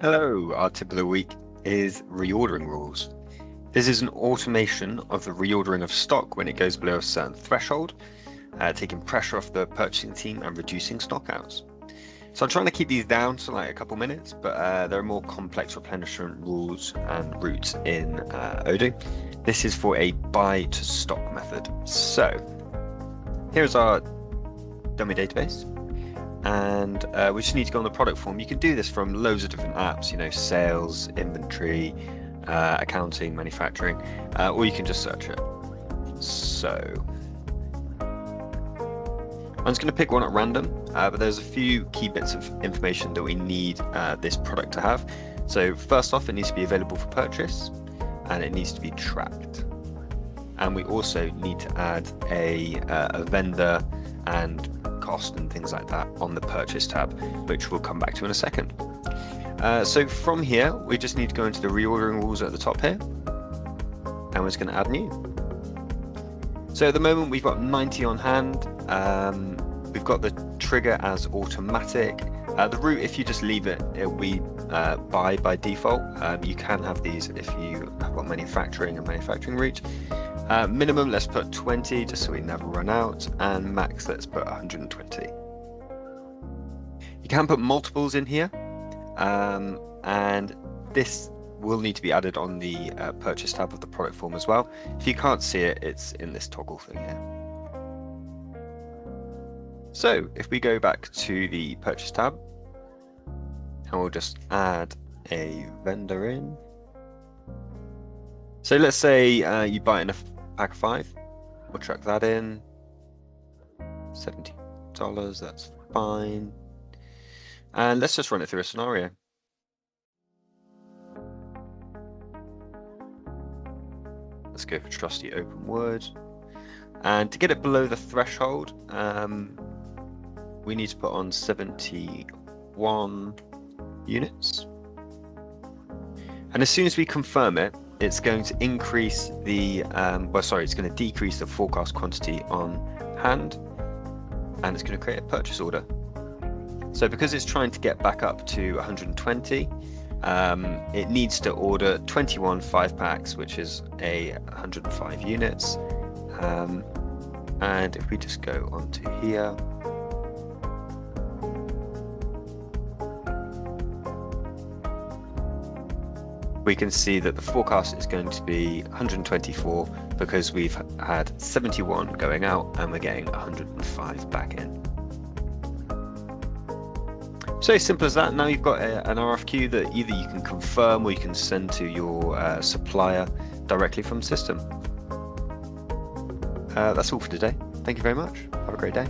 Hello, our tip of the week is reordering rules. This is an automation of the reordering of stock when it goes below a certain threshold, taking pressure off the purchasing team and reducing stockouts. So I'm trying to keep these down to like a couple minutes, but there are more complex replenishment rules and routes in Odoo. This is for a buy to stock method. So here's our dummy database. And we just need to go on the product form. You can do this from loads of different apps, you know, sales, inventory, accounting, manufacturing, or you can just search it. So I'm just going to pick one at random, but there's a few key bits of information that we need this product to have. So first off, it needs to be available for purchase, and it needs to be tracked. And we also need to add a vendor and cost and things like that on the purchase tab, which we'll come back to in a second. So from here, we just need to go into the reordering rules at the top here, and we're just going to add new. So at the moment we've got 90 on hand. We've got the trigger as automatic. The route, if you just leave it, it will be buy by default. You can have these if you have got manufacturing and manufacturing reach. Minimum, let's put 20 just so we never run out, and max, let's put 120. You can put multiples in here, and this will need to be added on the purchase tab of the product form as well. If you can't see it, it's in this toggle thing here. So if we go back to the purchase tab, and we'll just add a vendor in. So let's say you buy it in a pack of 5. We'll chuck that in. $70, that's fine. And let's just run it through a scenario. Let's go for trusty open word. And to get it below the threshold, we need to put on 71 units. And as soon as we confirm it, it's going to increase the, it's going to decrease the forecast quantity on hand, and it's going to create a purchase order. So because it's trying to get back up to 120, it needs to order 21 5-packs, which is 105 units. And if we just go onto here, we can see that the forecast is going to be 124 because we've had 71 going out and we're getting 105 back in. So simple as that. Now you've got an RFQ that either you can confirm or you can send to your supplier directly from the system. That's all for today. Thank you very much. Have a great day.